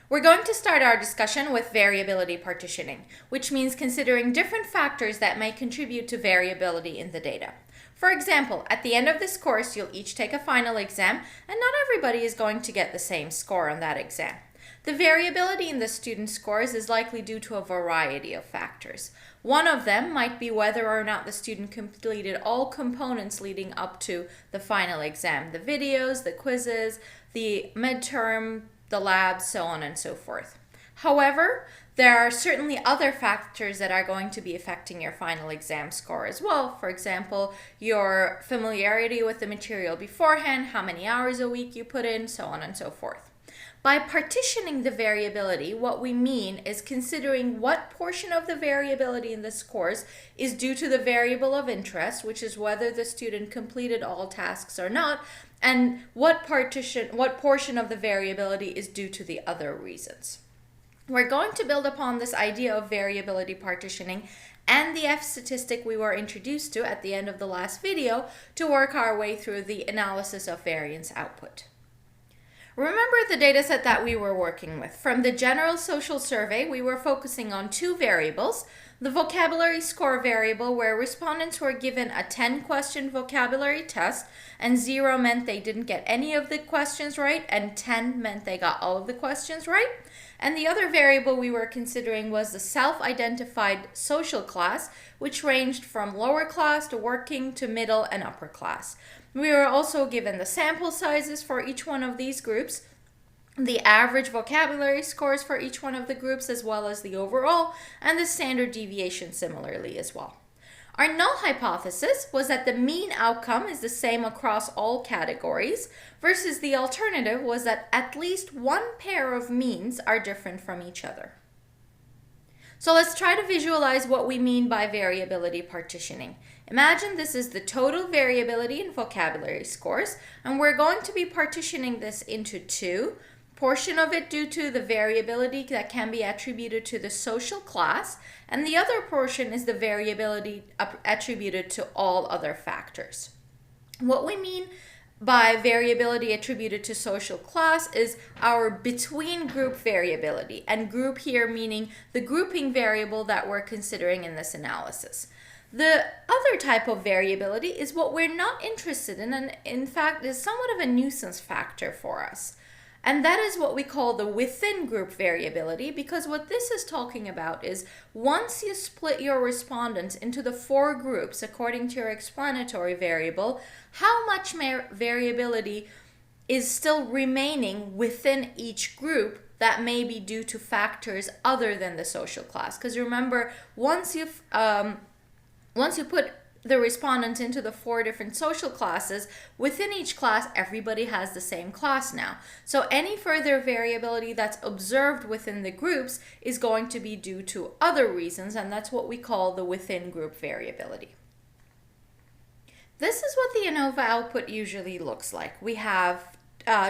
We're going to start our discussion with variability partitioning, which means considering different factors that may contribute to variability in the data. For example, at the end of this course, you'll each take a final exam, and not everybody is going to get the same score on that exam. The variability in the student scores is likely due to a variety of factors. One of them might be whether or not the student completed all components leading up to the final exam, the videos, the quizzes, the midterm, the labs, so on and so forth. However, there are certainly other factors that are going to be affecting your final exam score as well. For example, your familiarity with the material beforehand, how many hours a week you put in, so on and so forth. By partitioning the variability, what we mean is considering what portion of the variability in the scores is due to the variable of interest, which is whether the student completed all tasks or not, and what portion of the variability is due to the other reasons. We're going to build upon this idea of variability partitioning and the F statistic we were introduced to at the end of the last video to work our way through the analysis of variance output. Remember the dataset that we were working with. From the general social survey, we were focusing on two variables. The vocabulary score variable, where respondents were given a 10-question vocabulary test, and 0 meant they didn't get any of the questions right, and 10 meant they got all of the questions right. And the other variable we were considering was the self-identified social class, which ranged from lower class to working to middle and upper class. We were also given the sample sizes for each one of these groups, the average vocabulary scores for each one of the groups, as well as the overall, and the standard deviation similarly as well. Our null hypothesis was that the mean outcome is the same across all categories, versus the alternative was that at least one pair of means are different from each other. So let's try to visualize what we mean by variability partitioning. Imagine this is the total variability in vocabulary scores, and we're going to be partitioning this into two. Portion of it due to the variability that can be attributed to the social class, and the other portion is the variability attributed to all other factors. What we mean by variability attributed to social class is our between group variability, and group here meaning the grouping variable that we're considering in this analysis. The other type of variability is what we're not interested in, and in fact is somewhat of a nuisance factor for us. And that is what we call the within group variability, because what this is talking about is once you split your respondents into the 4 groups according to your explanatory variable, how much variability is still remaining within each group that may be due to factors other than the social class. Because remember, once you put the respondents into the 4 different social classes, within each class, everybody has the same class now. So any further variability that's observed within the groups is going to be due to other reasons, and that's what we call the within group variability. This is what the Anova output usually looks like. We have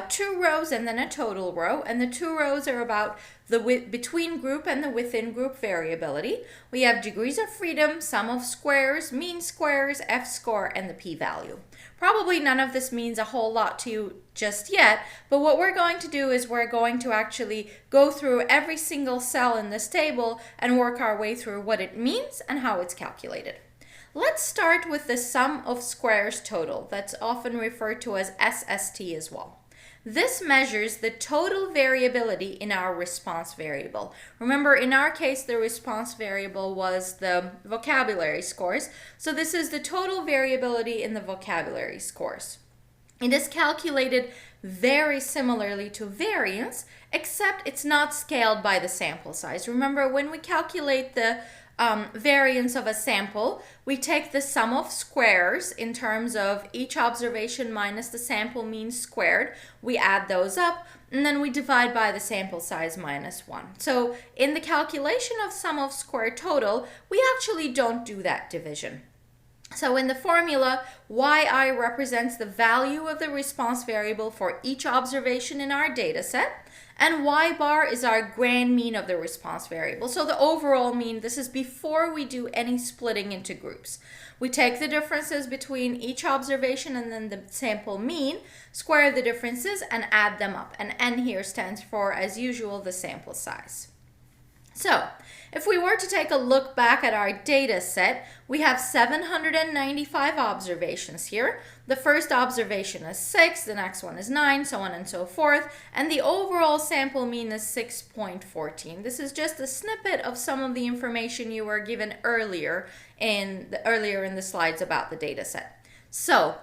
2 rows and then a total row, and the 2 rows are about the between group and the within group variability. We have degrees of freedom, sum of squares, mean squares, F-score, and the p-value. Probably none of this means a whole lot to you just yet, but what we're going to do is we're going to actually go through every single cell in this table and work our way through what it means and how it's calculated. Let's start with the sum of squares total. That's often referred to as SST as well. This measures the total variability in our response variable. Remember, in our case, the response variable was the vocabulary scores. So this is the total variability in the vocabulary scores. It is calculated very similarly to variance, except it's not scaled by the sample size. Remember, when we calculate the variance of a sample, we take the sum of squares in terms of each observation minus the sample mean squared. We add those up, and then we divide by the sample size minus 1. So in the calculation of sum of square total, we actually don't do that division. So in the formula, yi represents the value of the response variable for each observation in our data set, And y bar is our grand mean of the response variable. So the overall mean, this is before we do any splitting into groups. We take the differences between each observation and then the sample mean, square the differences, and add them up. And n here stands for, as usual, the sample size. So, if we were to take a look back at our data set, we have 795 observations here. The first observation is 6, the next one is 9, so on and so forth, and the overall sample mean is 6.14. This is just a snippet of some of the information you were given earlier in the slides about the data set. So,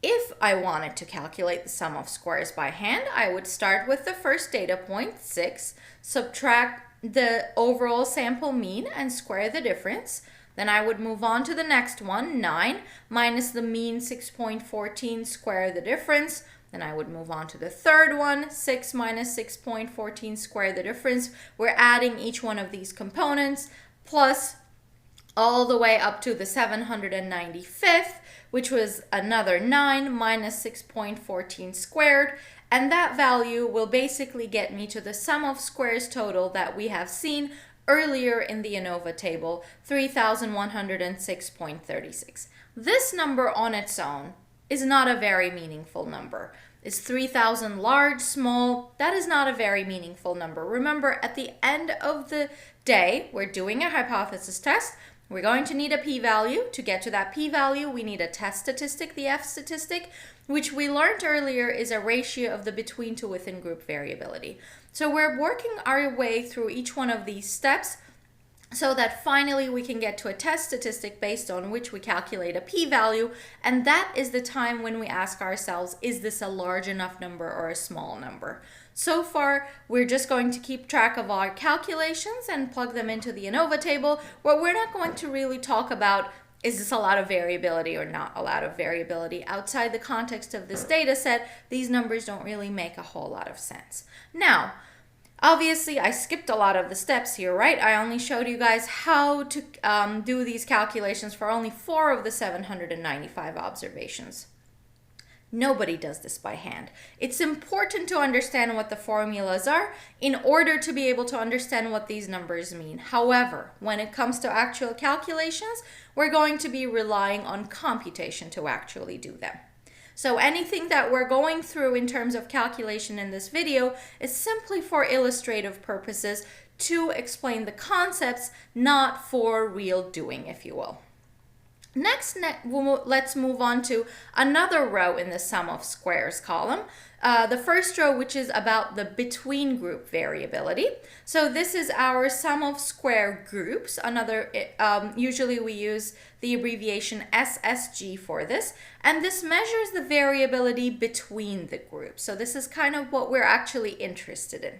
if I wanted to calculate the sum of squares by hand, I would start with the first data point, 6, subtract the overall sample mean and square the difference. Then I would move on to the next one, 9, minus the mean 6.14, square the difference. Then I would move on to the third one, 6 minus 6.14, square the difference. We're adding each one of these components, plus all the way up to the 795th, which was another 9 minus 6.14 squared. And that value will basically get me to the sum of squares total that we have seen earlier in the Anova table, 3,106.36. This number on its own is not a very meaningful number. Is 3,000 large, small? That is not a very meaningful number. Remember, at the end of the day, we're doing a hypothesis test. We're going to need a p-value. To get to that p-value, we need a test statistic, the F statistic, which we learned earlier is a ratio of the between to within group variability. So we're working our way through each one of these steps so that finally we can get to a test statistic based on which we calculate a p-value, and that is the time when we ask ourselves, is this a large enough number or a small number? So far, we're just going to keep track of our calculations and plug them into the Anova table, where we're not going to really talk about, is this a lot of variability or not a lot of variability? Outside the context of this data set, these numbers don't really make a whole lot of sense. Now, obviously, I skipped a lot of the steps here, right? I only showed you guys how to do these calculations for only 4 of the 795 observations. Nobody does this by hand. It's important to understand what the formulas are in order to be able to understand what these numbers mean. However, when it comes to actual calculations, we're going to be relying on computation to actually do them. So anything that we're going through in terms of calculation in this video is simply for illustrative purposes to explain the concepts, not for real doing, if you will. Next, let's move on to another row in the sum of squares column. The first row, which is about the between group variability. So this is our sum of square groups. Usually we use the abbreviation SSG for this, and this measures the variability between the groups. So this is kind of what we're actually interested in.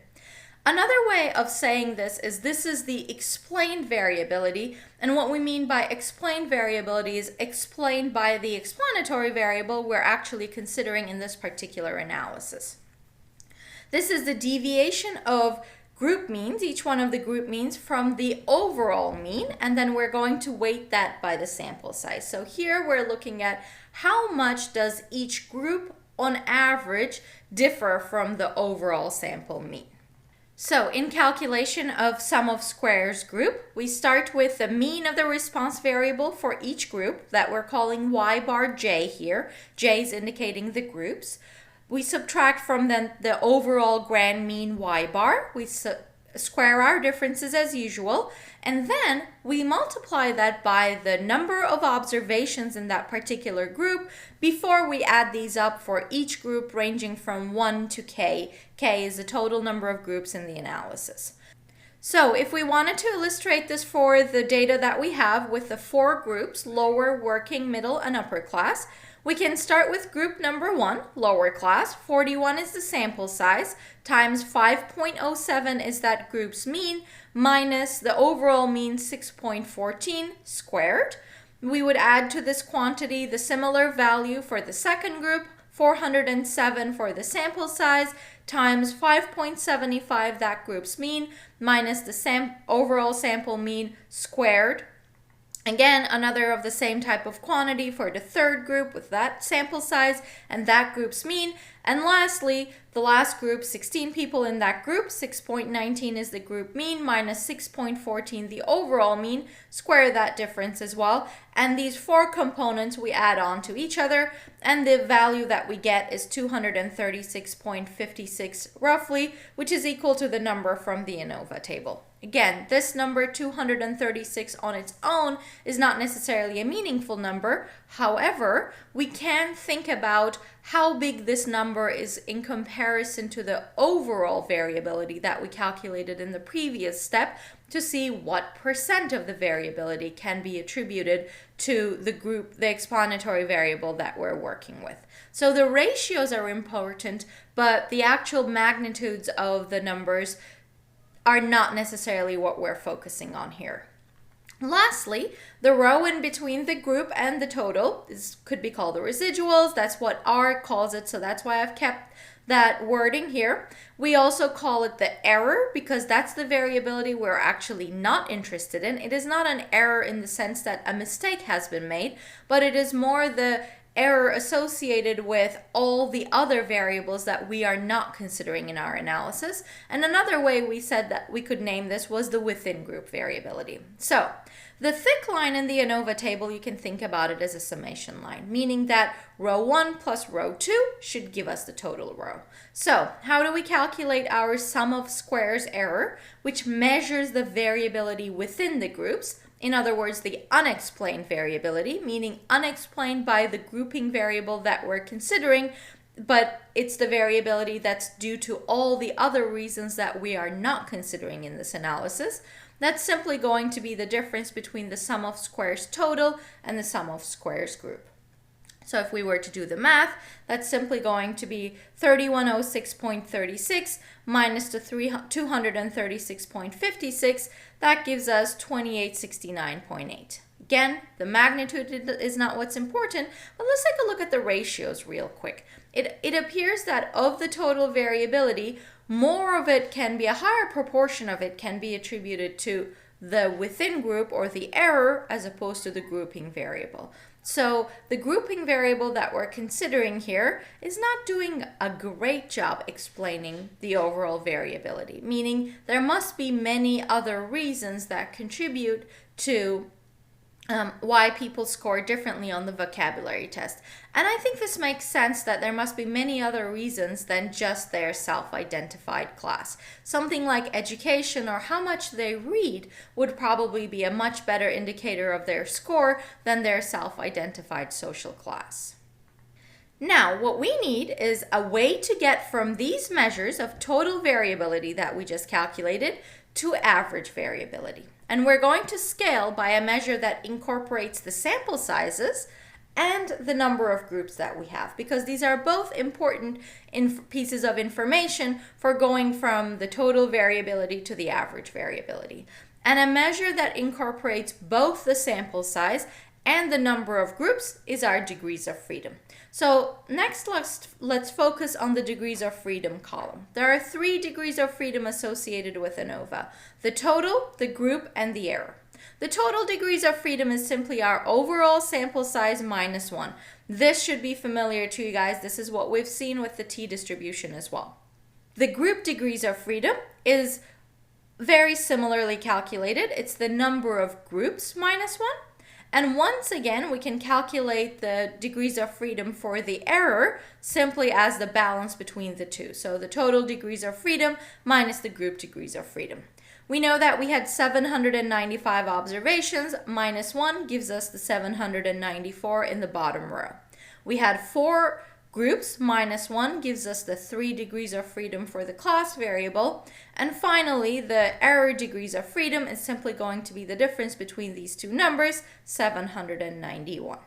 Another way of saying this is the explained variability, and what we mean by explained variability is explained by the explanatory variable we're actually considering in this particular analysis. This is the deviation of group means, each one of the group means, from the overall mean, and then we're going to weight that by the sample size. So here we're looking at how much does each group on average differ from the overall sample mean. So in calculation of sum of squares group, we start with the mean of the response variable for each group that we're calling y bar j here. J is indicating the groups. We subtract from the overall grand mean y bar. We square our differences as usual, and then we multiply that by the number of observations in that particular group before we add these up for each group ranging from 1 to k. K is the total number of groups in the analysis. So if we wanted to illustrate this for the data that we have with the 4 groups, lower, working, middle, and upper class, we can start with group number 1, lower class. 41 is the sample size, times 5.07 is that group's mean, minus the overall mean 6.14 squared. We would add to this quantity the similar value for the second group, 407 for the sample size, times 5.75 that group's mean, minus the overall sample mean squared. Again, another of the same type of quantity for the third group with that sample size and that group's mean. And lastly, The last group, 16 people in that group, 6.19 is the group mean minus 6.14 the overall mean, square that difference as well. And these four components we add on to each other, and the value that we get is 236.56 roughly, which is equal to the number from the Anova table. Again, this number 236 on its own is not necessarily a meaningful number. However, we can think about how big this number is in comparison to the overall variability that we calculated in the previous step to see what percent of the variability can be attributed to the group, the explanatory variable that we're working with. So the ratios are important, but the actual magnitudes of the numbers are not necessarily what we're focusing on here. Lastly, the row in between the group and the total could be called the residuals. That's what R calls it, so that's why I've kept that wording here. We also call it the error because that's the variability we're actually not interested in. It is not an error in the sense that a mistake has been made, but it is more the error associated with all the other variables that we are not considering in our analysis. And another way we said that we could name this was the within group variability. So the thick line in the Anova table, you can think about it as a summation line, meaning that row 1 plus row 2 should give us the total row. So how do we calculate our sum of squares error, which measures the variability within the groups? In other words, the unexplained variability, meaning unexplained by the grouping variable that we're considering, but it's the variability that's due to all the other reasons that we are not considering in this analysis. That's simply going to be the difference between the sum of squares total and the sum of squares group. So if we were to do the math, that's simply going to be 3106.36 minus the 236.56. That gives us 2869.8. Again, the magnitude is not what's important, but let's take a look at the ratios real quick. It appears that of the total variability, more of it can be, a higher proportion of it can be attributed to the within group or the error as opposed to the grouping variable. So the grouping variable that we're considering here is not doing a great job explaining the overall variability, meaning there must be many other reasons that contribute to why people score differently on the vocabulary test. And I think this makes sense that there must be many other reasons than just their self-identified class. Something like education or how much they read would probably be a much better indicator of their score than their self-identified social class. Now, what we need is a way to get from these measures of total variability that we just calculated to average variability. And we're going to scale by a measure that incorporates the sample sizes and the number of groups that we have, because these are both important pieces of information for going from the total variability to the average variability. And a measure that incorporates both the sample size and the number of groups is our degrees of freedom. So next, let's focus on the degrees of freedom column. There are 3 degrees of freedom associated with Anova: the total, the group, and the error. The total degrees of freedom is simply our overall sample size minus 1. This should be familiar to you guys. This is what we've seen with the t-distribution as well. The group degrees of freedom is very similarly calculated. It's the number of groups minus 1. And once again, we can calculate the degrees of freedom for the error simply as the balance between the two. So the total degrees of freedom minus the group degrees of freedom. We know that we had 795 observations. Minus 1 gives us the 794 in the bottom row. We had 4 groups. Minus 1 gives us the 3 degrees of freedom for the class variable. And finally, the error degrees of freedom is simply going to be the difference between these two numbers, 791.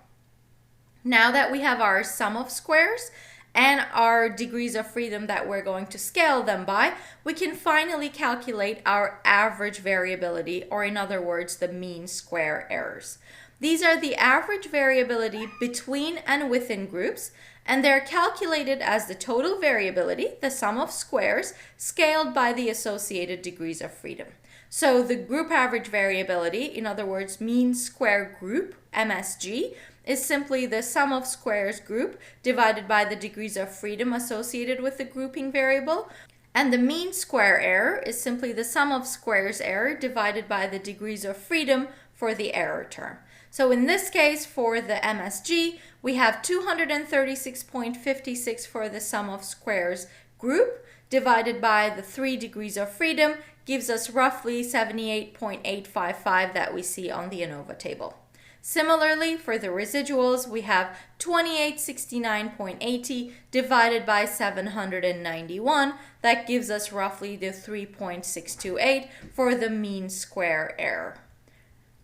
Now that we have our sum of squares and our degrees of freedom that we're going to scale them by, we can finally calculate our average variability, or in other words, the mean square errors. These are the average variability between and within groups, and they're calculated as the total variability, the sum of squares, scaled by the associated degrees of freedom. So the group average variability, in other words, mean square group, MSG, is simply the sum of squares group divided by the degrees of freedom associated with the grouping variable. And the mean square error is simply the sum of squares error divided by the degrees of freedom for the error term. So in this case, for the MSG, we have 236.56 for the sum of squares group divided by the 3 degrees of freedom gives us roughly 78.855 that we see on the Anova table. Similarly, for the residuals, we have 2869.80 divided by 791. That gives us roughly the 3.628 for the mean square error.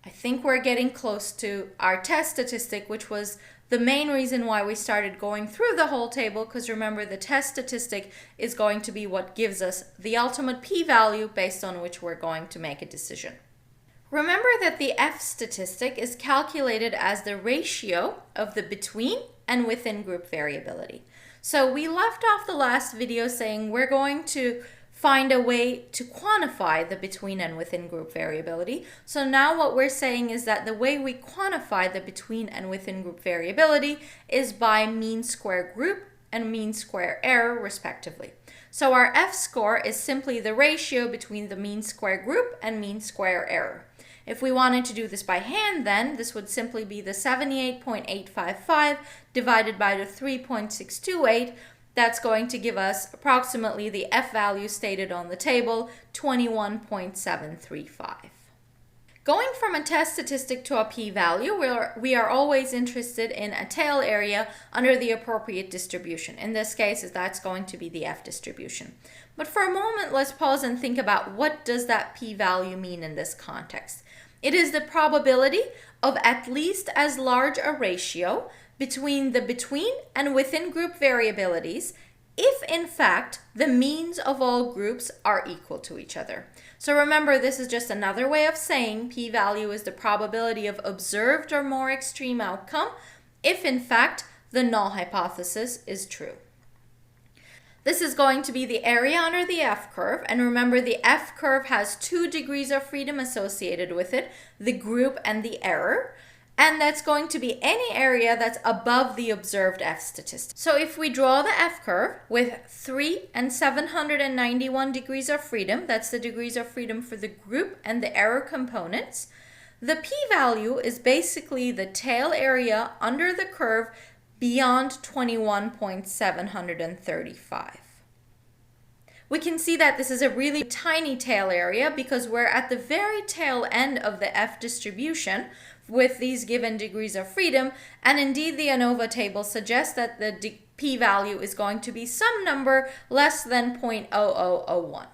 I think we're getting close to our test statistic, which was the main reason why we started going through the whole table, because remember, the test statistic is going to be what gives us the ultimate p-value based on which we're going to make a decision. Remember that the F statistic is calculated as the ratio of the between and within group variability. So we left off the last video saying we're going to find a way to quantify the between and within group variability. So now what we're saying is that the way we quantify the between and within group variability is by mean square group and mean square error respectively. So our F score is simply the ratio between the mean square group and mean square error. If we wanted to do this by hand, then this would simply be the 78.855 divided by the 3.628. That's going to give us approximately the F value stated on the table, 21.735. Going from a test statistic to a p-value, we are always interested in a tail area under the appropriate distribution. In this case, that's going to be the F distribution. But for a moment, let's pause and think about what does that p-value mean in this context. It is the probability of at least as large a ratio between the between and within group variabilities if in fact the means of all groups are equal to each other. So remember, this is just another way of saying p-value is the probability of observed or more extreme outcome if in fact the null hypothesis is true. This is going to be the area under the F curve, and remember the F curve has 2 degrees of freedom associated with it, the group and the error. And that's going to be any area that's above the observed F statistic. So if we draw the F curve with 3 and 791 degrees of freedom, that's the degrees of freedom for the group and the error components, the p-value is basically the tail area under the curve beyond 21.735. We can see that this is a really tiny tail area because we're at the very tail end of the F distribution with these given degrees of freedom, and indeed the Anova table suggests that the p-value is going to be some number less than 0.0001.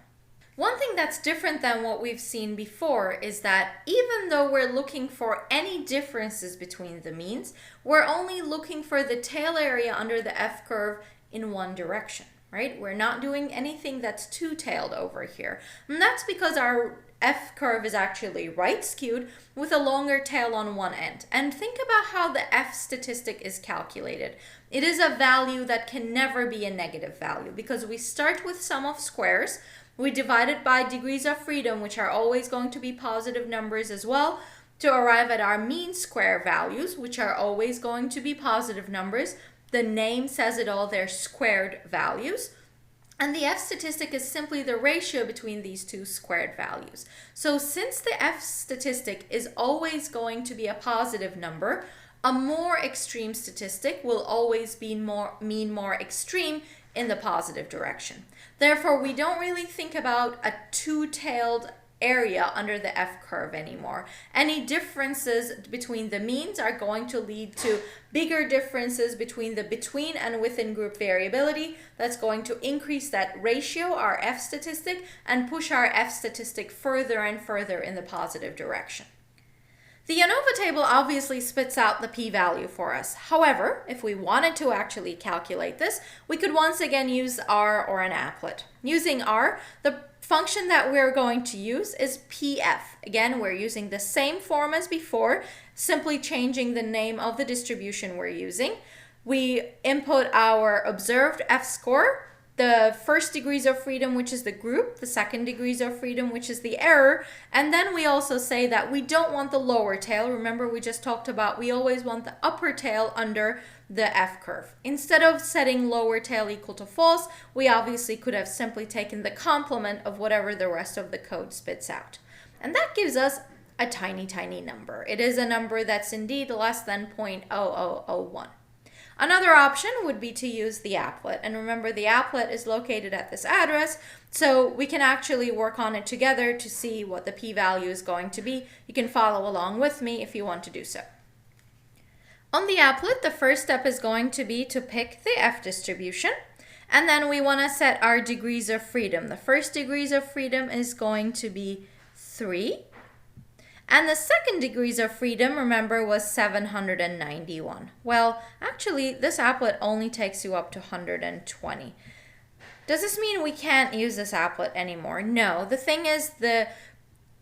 One thing that's different than what we've seen before is that even though we're looking for any differences between the means, we're only looking for the tail area under the F curve in one direction, right? We're not doing anything that's two-tailed over here. And that's because our F curve is actually right skewed with a longer tail on one end. And think about how the F statistic is calculated. It is a value that can never be a negative value because we start with sum of squares, we divide it by degrees of freedom, which are always going to be positive numbers as well, to arrive at our mean square values, which are always going to be positive numbers. The name says it all, they're squared values. And the F statistic is simply the ratio between these two squared values. So since the F statistic is always going to be a positive number, a more extreme statistic will always mean more extreme in the positive direction. Therefore, we don't really think about a two-tailed area under the F curve anymore. Any differences between the means are going to lead to bigger differences between the between and within group variability. That's going to increase that ratio, our F statistic, and push our F statistic further and further in the positive direction. The Anova table obviously spits out the p-value for us. However, if we wanted to actually calculate this, we could once again use R or an applet. Using R, the function that we're going to use is PF. Again, we're using the same form as before, simply changing the name of the distribution we're using. We input our observed F score, the first degrees of freedom, which is the group, the second degrees of freedom, which is the error, and then we also say that we don't want the lower tail. Remember, we just talked about we always want the upper tail under the F-curve. Instead of setting lower tail equal to false, we obviously could have simply taken the complement of whatever the rest of the code spits out. And that gives us a tiny, tiny number. It is a number that's indeed less than 0.0001. Another option would be to use the applet. And remember, the applet is located at this address, so we can actually work on it together to see what the p-value is going to be. You can follow along with me if you want to do so. On the applet, the first step is going to be to pick the F distribution, and then we want to set our degrees of freedom. The first degrees of freedom is going to be 3. And the second degrees of freedom, remember, was 791. Well, actually, this applet only takes you up to 120. Does this mean we can't use this applet anymore? No. The thing is, the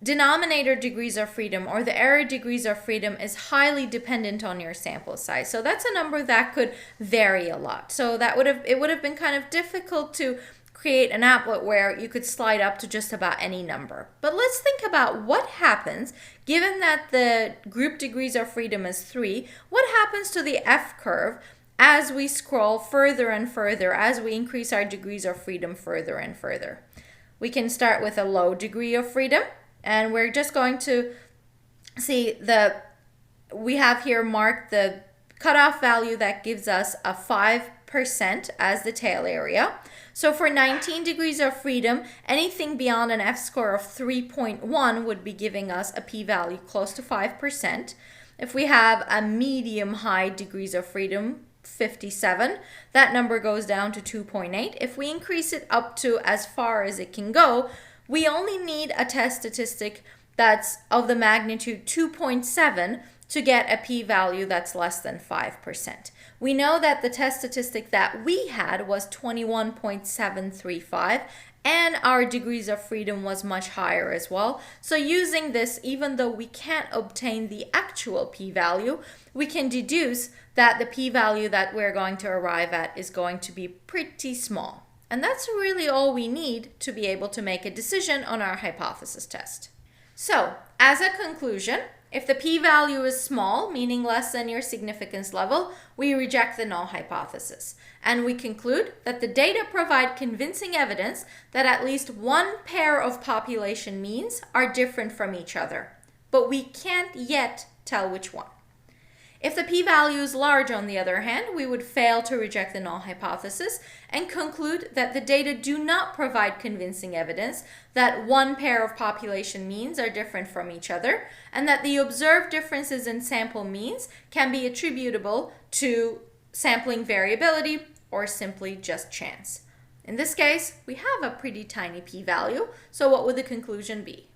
denominator degrees of freedom or the error degrees of freedom is highly dependent on your sample size. So that's a number that could vary a lot. So it would have been kind of difficult to create an applet where you could slide up to just about any number. But let's think about what happens given that the group degrees of freedom is 3. What happens to the F curve as we scroll further and further, as we increase our degrees of freedom further and further? We can start with a low degree of freedom, and we're just going to see we have here marked the cutoff value that gives us a 5% as the tail area. So for 19 degrees of freedom, anything beyond an F-score of 3.1 would be giving us a p-value close to 5%. If we have a medium-high degrees of freedom, 57, that number goes down to 2.8. If we increase it up to as far as it can go, we only need a test statistic that's of the magnitude 2.7 to get a p-value that's less than 5%. We know that the test statistic that we had was 21.735, and our degrees of freedom was much higher as well. So using this, even though we can't obtain the actual p-value, we can deduce that the p-value that we're going to arrive at is going to be pretty small. And that's really all we need to be able to make a decision on our hypothesis test. So, as a conclusion, if the p-value is small, meaning less than your significance level, we reject the null hypothesis. And we conclude that the data provide convincing evidence that at least one pair of population means are different from each other, but we can't yet tell which one. If the p-value is large, on the other hand, we would fail to reject the null hypothesis and conclude that the data do not provide convincing evidence that one pair of population means are different from each other, and that the observed differences in sample means can be attributable to sampling variability or simply just chance. In this case, we have a pretty tiny p-value, so what would the conclusion be?